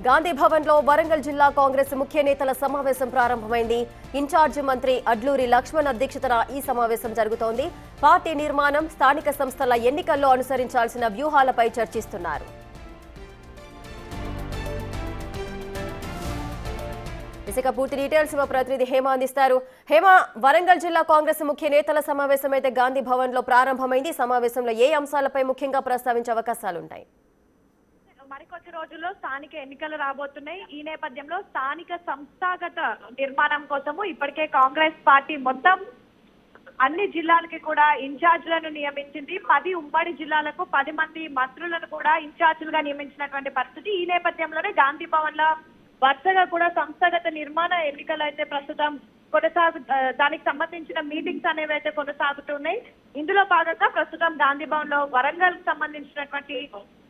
గాంధీ భవన్లో వరంగల్ జిల్లా కాంగ్రెస్ ముఖ్య నేతల సమావేశం ప్రారంభమైంది. ఇన్ఛార్జి మంత్రి అడ్లూరి లక్ష్మణ్ అధ్యక్షతన ఈ సమావేశం జరుగుతోంది. పార్టీ నిర్మాణం, స్థానిక సంస్థల ఎన్నికల్లో అనుసరించాల్సిన వ్యూహాలపై చర్చిస్తున్నారు. ఇసుక పూర్తి డీటెయిల్స్ మా ప్రతినిధి హేమ అందిస్తారు. హేమ, వరంగల్ జిల్లా కాంగ్రెస్ ముఖ్య నేతల సమావేశం అయితే గాంధీ భవన్ లో ప్రారంభమైంది. సమావేశంలో ఏ అంశాలపై ముఖ్యంగా ప్రస్తావించే అవకాశాలుంటాయి? మరికొద్ది రోజుల్లో స్థానిక ఎన్నికలు రాబోతున్నాయి. ఈ నేపథ్యంలో స్థానిక సంస్థాగత నిర్మాణం కోసము ఇప్పటికే కాంగ్రెస్ పార్టీ మొత్తం అన్ని జిల్లాలకి కూడా ఇన్ఛార్జీలను నియమించింది. 10 ఉమ్మడి జిల్లాలకు 10 మంది మంత్రులను కూడా ఇన్ఛార్జీలుగా నియమించినటువంటి పరిస్థితి. ఈ నేపథ్యంలోనే గాంధీ భవన్ లో వరుసగా కూడా సంస్థాగత నిర్మాణ ఎన్నికలు అయితే ప్రస్తుతం దానికి సంబంధించిన మీటింగ్స్ అనేవి అయితే కొనసాగుతున్నాయి. ఇందులో భాగంగా ప్రస్తుతం గాంధీ భవన్ లో వరంగల్ కు సంబంధించినటువంటి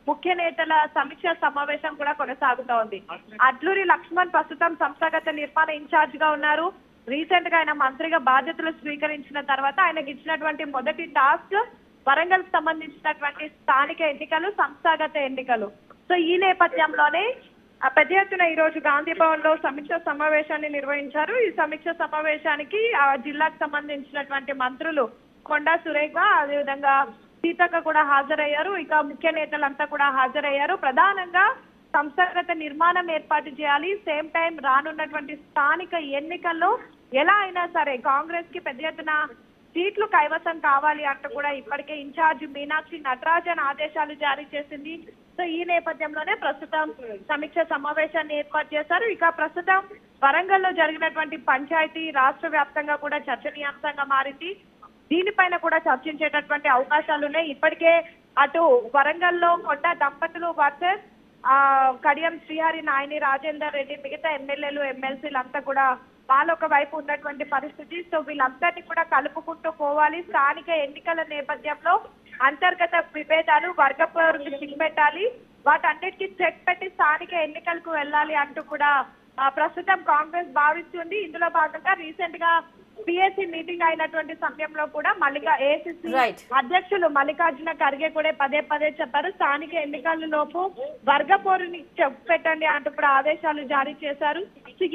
ముఖ్య నేతల సమీక్ష సమావేశం కూడా కొనసాగుతోంది. అడ్లూరి లక్ష్మణ్ ప్రస్తుతం సంస్థాగత నిర్మాణ ఇన్ఛార్జ్ గా ఉన్నారు. రీసెంట్ గా ఆయన మంత్రిగా బాధ్యతలు స్వీకరించిన తర్వాత ఆయనకి ఇచ్చినటువంటి మొదటి టాస్క్ వరంగల్ కు సంబంధించినటువంటి స్థానిక ఎన్నికలు, సంస్థాగత ఎన్నికలు. సో ఈ నేపథ్యంలోనే పెద్ద ఎత్తున ఈ రోజు గాంధీ భవన్ లో సమీక్ష సమావేశాన్ని నిర్వహించారు. ఈ సమీక్ష సమావేశానికి ఆ జిల్లాకు సంబంధించినటువంటి మంత్రులు కొండా సురేఖ, అదేవిధంగా సీతక్క కూడా హాజరయ్యారు. ఇక ముఖ్య నేతలంతా కూడా హాజరయ్యారు. ప్రధానంగా సంస్థాగత నిర్మాణం ఏర్పాటు చేయాలి. సేమ్ టైం రానున్నటువంటి స్థానిక ఎన్నికల్లో ఎలా అయినా సరే కాంగ్రెస్ కి పెద్ద ఎత్తున సీట్లు కైవసం కావాలి అంటూ కూడా ఇప్పటికే ఇన్ఛార్జ్ మీనాక్షి నటరాజన్ ఆదేశాలు జారీ చేసింది. సో ఈ నేపథ్యంలోనే ప్రస్తుతం సమీక్ష సమావేశాన్ని ఏర్పాటు చేశారు. ఇక ప్రస్తుతం వరంగల్ లో జరిగినటువంటి పంచాయతీ రాష్ట్ర వ్యాప్తంగా కూడా చర్చనీయాంశంగా మారింది. దీనిపైన కూడా చర్చించేటటువంటి అవకాశాలు ఉన్నాయి. ఇప్పటికే అటు వరంగల్ లో కొండ దంపతులు వర్సెస్ కడియం శ్రీహరి, నాయని రాజేందర్ రెడ్డి, మిగతా ఎమ్మెల్యేలు, ఎమ్మెల్సీలు అంతా కూడా వాళ్ళొక వైపు ఉన్నటువంటి పరిస్థితి. సో వీళ్ళందరినీ కూడా కలుపుకుంటూ పోవాలి. స్థానిక ఎన్నికల నేపథ్యంలో అంతర్గత విభేదాలు, వర్గపోరుకు చెక్ పెట్టాలి, వాటన్నిటికీ చెక్ పెట్టి స్థానిక ఎన్నికలకు వెళ్ళాలి అంటూ కూడా ప్రస్తుతం కాంగ్రెస్ భావిస్తుంది. ఇందులో భాగంగా రీసెంట్ గా పిఎస్సి మీటింగ్ అయినటువంటి సమయంలో కూడా ఏఐసిసి అధ్యక్షులు మల్లికార్జున ఖర్గే కూడా పదే చెప్పారు, స్థానిక ఎన్నికల లోపు వర్గ పోరుని చెక్ పెట్టండి అంటూ కూడా ఆదేశాలు జారీ చేశారు.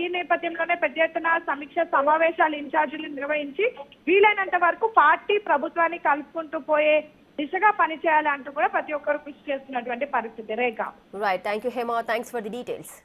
ఈ నేపథ్యంలోనే పెద్ద ఎత్తున సమీక్ష సమావేశాలు ఇన్ఛార్జీలు నిర్వహించి వీలైనంత వరకు పార్టీ ప్రభుత్వాన్ని కలుపుకుంటూ పోయే దిశగా పనిచేయాలి అంటూ కూడా ప్రతి ఒక్కరు కృషి చేస్తున్నటువంటి పరిస్థితి. Rekha. Right, thank you Hema, thanks for the details.